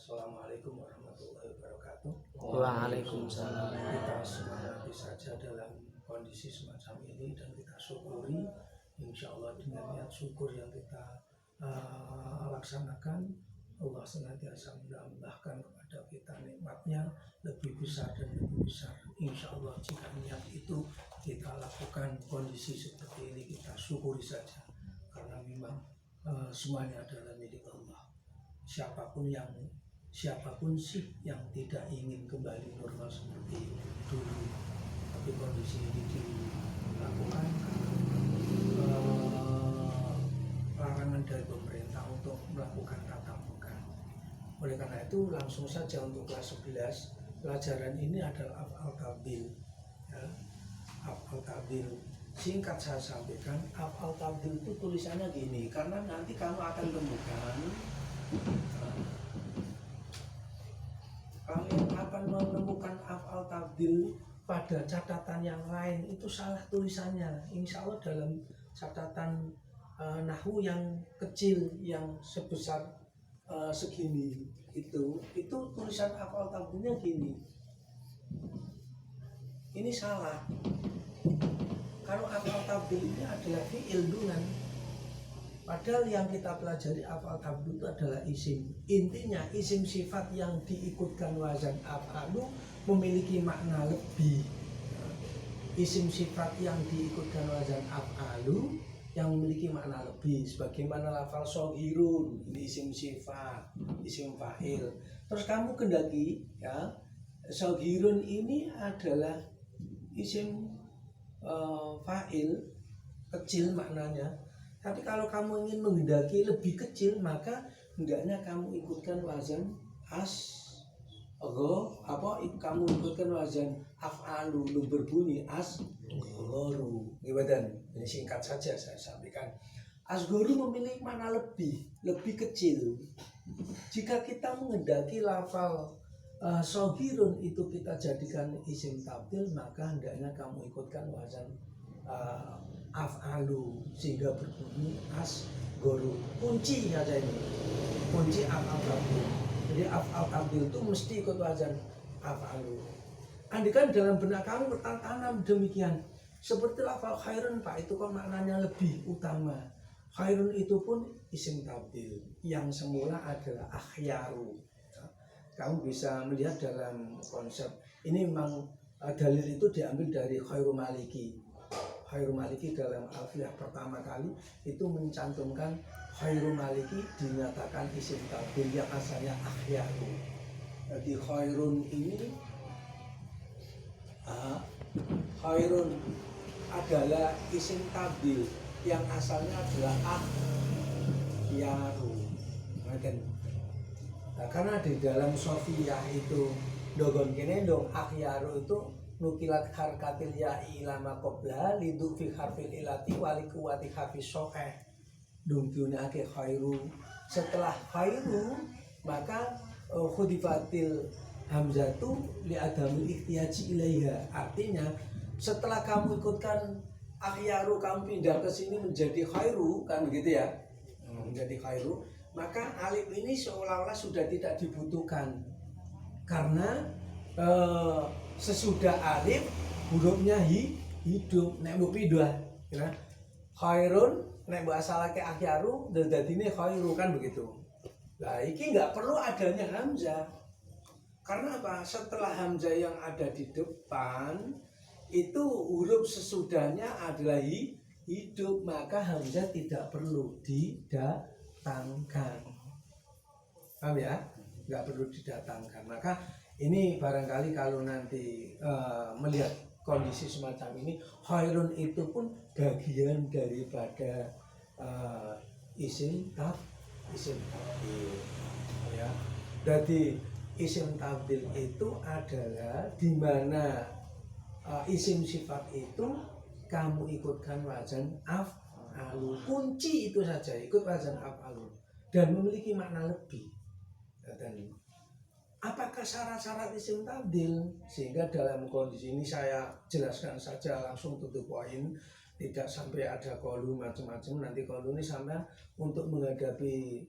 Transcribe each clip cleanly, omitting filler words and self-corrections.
Assalamualaikum warahmatullahi wabarakatuh. Waalaikumsalam. Kita semangat saja dalam kondisi semacam ini dan kita syukuri, insya Allah dengan niat syukur yang kita laksanakan, Allah senantiasa menambahkan kepada kita nikmatnya lebih besar dan lebih besar. Insya Allah jika niat itu kita lakukan kondisi seperti ini, kita syukuri saja karena memang semuanya adalah milik Allah. Siapapun sih yang tidak ingin kembali normal seperti dulu, tapi kondisi ini dilakukan karena larangan dari pemerintah untuk melakukan tatap muka. Oleh karena itu langsung saja untuk kelas 11 pelajaran ini adalah af'al tabdil, ya. Af'al tabdil singkat saya sampaikan, af'al tabdil itu tulisannya gini, karena nanti kamu akan temukan kalian akan menemukan af'al tabdil pada catatan yang lain itu salah tulisannya. Insya Allah dalam catatan nahwu yang kecil yang sebesar segini itu tulisan af'al tabdilnya gini. Ini salah. Kalau af'al tabdil ini adalah fi'il dungan. Padahal yang kita pelajari af'al tabdil itu adalah isim. Intinya isim sifat yang diikutkan wazan af'alu memiliki makna lebih. Isim sifat yang diikutkan wazan af'alu yang memiliki makna lebih. Sebagaimana lafal shoghirun, ini isim sifat, isim fa'il. Terus kamu kendaki, ya, shoghirun ini adalah isim fa'il, kecil maknanya. Tapi kalau kamu ingin menghendaki lebih kecil, maka hendaknya kamu ikutkan wazan kamu ikutkan wazan af'alu, berbunyi asghoru. Ini singkat saja saya sampaikan. Asghoru memiliki makna lebih kecil. Jika kita menghendaki lafal shoghirun itu kita jadikan isim tabdil, maka hendaknya kamu ikutkan wazan af'alu sehingga berbunyi asghoru. Kunci saja ini, kunci af'al tabdil. Jadi af'al tabdil itu mesti ikut wazan af'alu. Andikan dalam benak kamu tertanam demikian, seperti lafal khairun, Pak, itu kok maknanya lebih utama. Khairun itu pun isim tabdil yang semula adalah akhyaru. Kamu bisa melihat dalam konsep ini, memang dalil itu diambil dari Khairul Maliki. Khairul Maliki dalam alfiyah pertama kali itu mencantumkan Khairul Maliki dinyatakan isim tabdil yang asalnya akhyaru. Jadi khairun ini khairun adalah isim tabdil yang asalnya adalah akhyaru. Nah, karena di dalam Sofiyah itu dogon kene dong akhyaru itu nukilat harkatil ya'i ilama qobla lidu fi harfil ilati wali kuwati harfis sokeh dungkiunnya ake khairu. Setelah khairu maka khudifatil hamzatu li adamul ikhtiyaji ilaiha. Artinya setelah kamu ikutkan akhyaru, kamu pindah ke sini menjadi khairu, kan begitu ya, menjadi khairu, maka alif ini seolah-olah sudah tidak dibutuhkan karena sesudah alif hurufnya hidup. Nek mbok pindah ya khairun, nek mbok asalake akhyaru dadine khairu, kan begitu. Nah, iki nggak perlu adanya hamzah. Karena apa? Setelah hamzah yang ada di depan itu huruf sesudahnya adalah hidup, maka hamzah tidak perlu didatangkan. Paham ya? Nggak perlu didatangkan. Maka ini barangkali kalau nanti melihat kondisi semacam ini, khairun itu pun bagian daripada isim tabdil, ya. Jadi isim tabdil itu adalah di mana isim sifat itu kamu ikutkan wazan af'alu. Kunci itu saja, ikut wazan af'alu dan memiliki makna lebih. Dan apakah syarat-syarat isim tabdil? Sehingga dalam kondisi ini saya jelaskan saja langsung to the point, tidak sampai ada kolu macam-macam. Nanti kolu ini sampai untuk menghadapi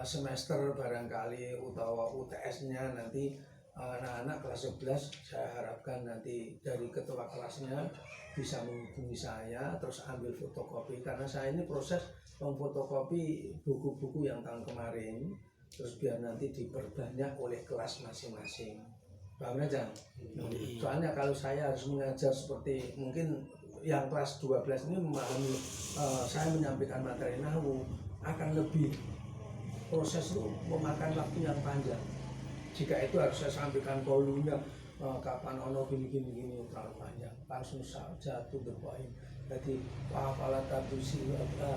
semester barangkali utawa UTS-nya nanti anak-anak kelas 11 saya harapkan nanti dari ketua kelasnya bisa menghubungi saya terus ambil fotokopi karena saya ini proses memfotokopi buku-buku yang tahun kemarin terus biar nanti diperbanyak oleh kelas masing-masing. Paham aja? Soalnya kalau saya harus mengajar seperti mungkin yang kelas 12 ini memahami saya menyampaikan materi nahwu akan lebih proses itu memakan waktu yang panjang. Jika itu harus saya sampaikan kolunya kapan ono gini terlalu panjang langsung saja to the point. Jadi wafala tadusi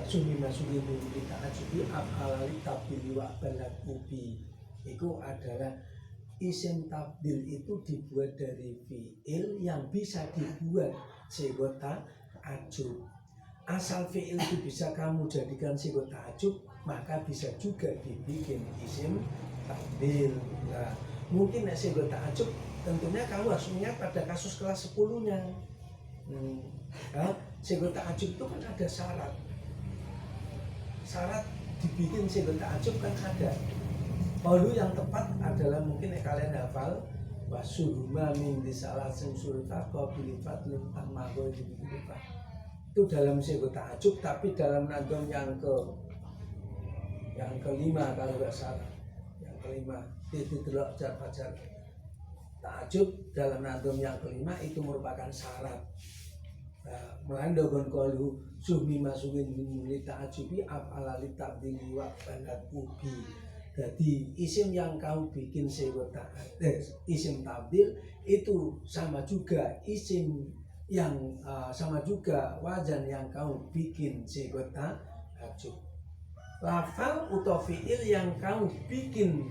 sumi masuki kita ajubi alali tabdil wa balad ubi itu adalah isim tabdil itu dibuat dari fi'il yang bisa dibuat sigota ajub. Asal fi'il itu bisa kamu jadikan sigota ajub maka bisa juga dibikin isim tabdil. Nah, mungkin sigota ajub tentunya kamu harus ingat pada kasus kelas 10-nya. Sigota ajub itu kan ada syarat. Syarat dibikin sigota ajub kan ada. Lalu yang tepat adalah mungkin kalian hafal wasuhuma min disalasin surita qabilifat limtan mago itu dalam sigota ajub tapi dalam nadom yang kelima kalau nggak salah. Yang kelima tidak jar fajar ta'ajub dalam nadom yang kelima itu merupakan syarat. Melandogon kolu suhmi masukin minuli ta'ajubi af'alali tabdili wa bandat ubi. Jadi isim yang kamu bikin isim tabdil itu sama juga isim yang sama juga wajan yang kamu bikin sigota ajub. Lafal atau fi'il yang kamu bikin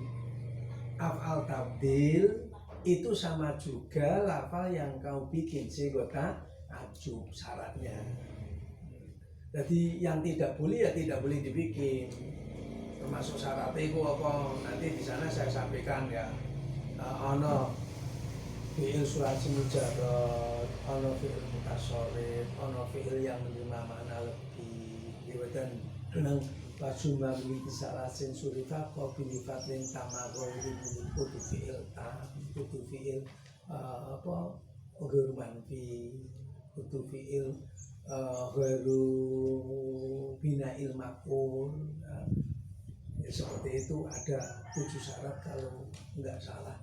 af'al tabdil itu sama juga lafal yang kamu bikin sigota ajub syaratnya. Jadi yang tidak boleh ya tidak boleh dibikin. Termasuk syaratnya itu apa nanti di sana saya sampaikan ya. Ono fi'il sulasi mujarrad, ono fi'il mutasharrif, ono fi'il yang menerima makna lebih. Dan dengan wasuma min salasin surifa qabilifat lin tamago kudu fi'il kudu fi'il ghairu manfi, kudu fi'il ghairu bina'il maqul. Seperti itu ada 7 syarat kalau enggak salah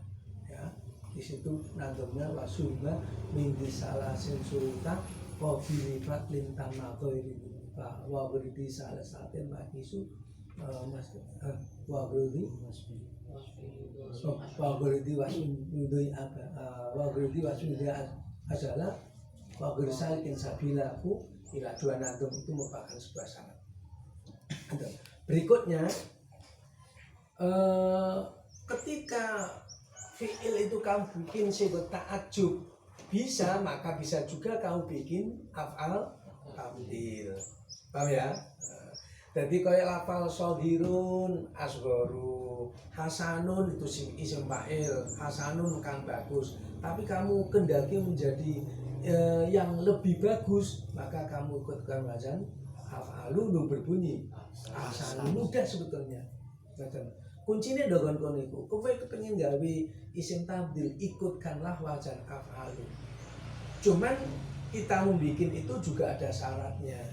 ya. Di situ nandomnya wasuma min salasin surifa qabilifat lin tamago wa berdi salah satu makisu mas wa berdi wasmudoi apa wa berdi wasmudoi adalah wa bersalikin sabilaku ila dua nadom itu merupakan sebuah syarat. Berikutnya ketika fi'il itu kamu bikin sigota ta'ajub bisa maka bisa juga kamu bikin af'al tabdil. Paham ya? Jadi kayak lafal sohirun asgoru, hasanun itu isim fa'il, hasanun kan bagus. Tapi kamu kendaki menjadi yang lebih bagus, maka kamu ikutkan wazan af'alu berbunyi hasanun mudah sebetulnya. Kuncinya dogon koniku, kowe kepengen gawe isim tabdil ikutkanlah wazan af'alu. Cuman kita membuat itu juga ada syaratnya.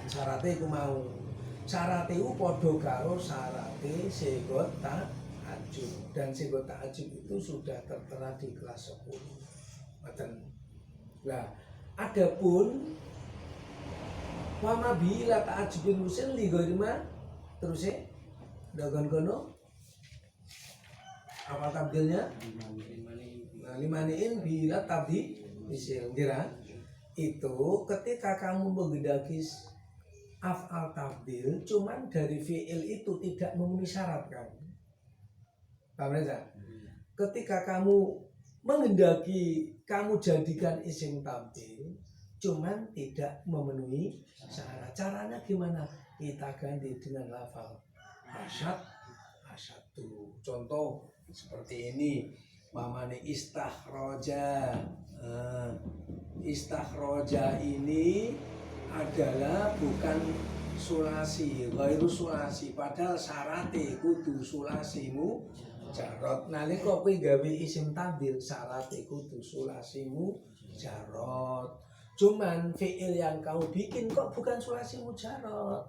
Syaratnya aku mau syaratnya itu podo karo syaratnya sigot ta'ajub. Dan sigot ta'ajub itu sudah tertera di kelas 10. Nah, adapun wama bila ta'ajubin musin li ghairima terusnya dogon kono apa tabdilnya? Limaniin bila tabdi misil kira itu ketika kamu menghendaki af'al tabdil cuman dari fi'il itu tidak memenuhi syarat kan. Paham ya? Ketika kamu menghendaki kamu jadikan isim tabdil cuman tidak memenuhi syarat. Caranya gimana? Kita ganti dengan lafal asyadu. Contoh seperti ini. Mamane istakhroja. Istakhroja ini adalah bukan sulasi, ghairu sulasi, padahal syarate kudu sulasimu jarot. Nalika kowe gawe isim tabdil syarate kudu sulasimu jarot. Cuman fi'il yang kamu bikin kok bukan sulasimu jarot.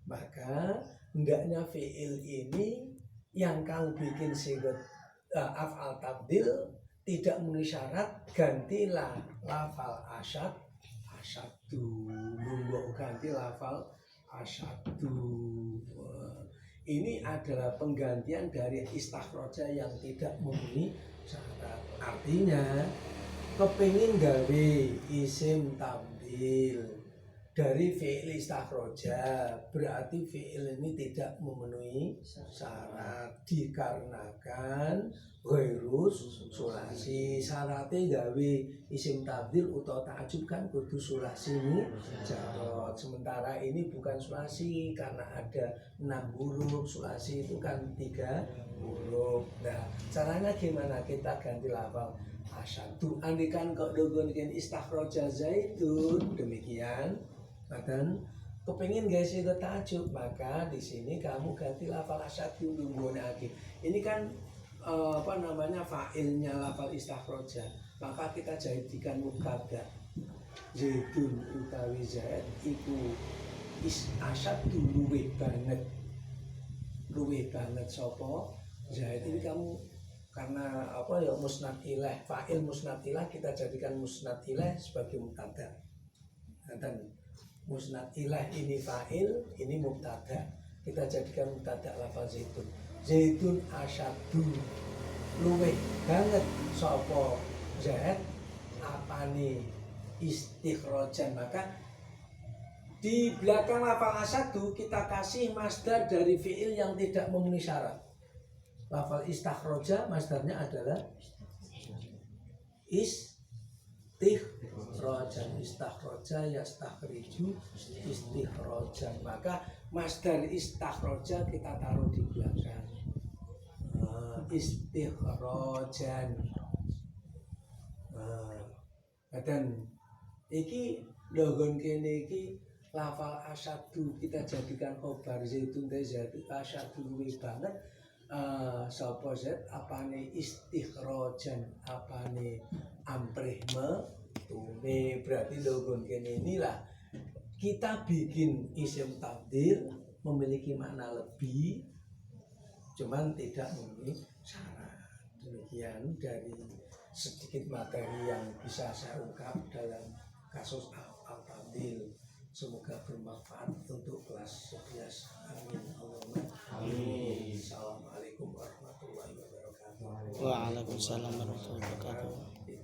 Maka hendaknya fi'il ini yang kamu bikin sigot af'al tabdil tidak memenuhi syarat, gantilah lafal asyaddu, ganti lafal asyaddu. Ini adalah penggantian dari istakhroja yang tidak memenuhi syarat. Artinya kepingin gawe isim tabdil dari fi'il istakhroja, berarti fi'il ini tidak memenuhi syarat dikarenakan ghairus sulasi. Syaratnya gawe isim tabdil utawa ta'ajub kan kudu sulasimu jarot. Sementara ini bukan sulasi karena ada 6 huruf, sulasi itu kan 3 huruf. Nah, caranya gimana? Kita ganti lafal asyaddu. Andikan kok dogonkan istakhroja zaitun, demikian. Dan kepingin guys itu ta'ajub, maka di sini kamu ganti lafal asyaddu dulu. Ini kan fa'ilnya lafal istakhroja, maka kita jadikan mubtada. Zaitun utawi zaid iku asyaddu luwih banget sapa zaid. Ini kamu karena musnad ilaih, fa'il musnad ilaih kita jadikan musnad ilaih sebagai mubtada. Dan musnad ilaih ini fa'il, ini mubtada. Kita jadikan mubtada lafal zaitun. Zaitun asyaddu luwih banget sapa zaid apane istikhrojan. Maka di belakang lafal asyaddu kita kasih masdar dari fi'il yang tidak memenuhi syarat. Lafal istakhroja masdarnya adalah istikhrojan. Istakhroja yastakhriju istikhrojan. Maka masdar istakhroja kita taruh di belakang. Istikhrojan. Dan iki logon kene iki lafal asyaddu kita jadikan khobar zaitun zaitun asyaddu luwih banget. Sapa zat apane istikhrojan, apane amprih metune. Berarti logon kene inilah kita bikin isim tabdil memiliki makna lebih, cuman tidak memenuhi syarat. Demikian dari sedikit materi yang bisa saya ungkap dalam kasus al-tabdil. Semoga bermanfaat untuk kelas 11. Amin. Allahumma amin. Assalamualaikum warahmatullahi wabarakatuh. Waalaikumsalam warahmatullahi wabarakatuh.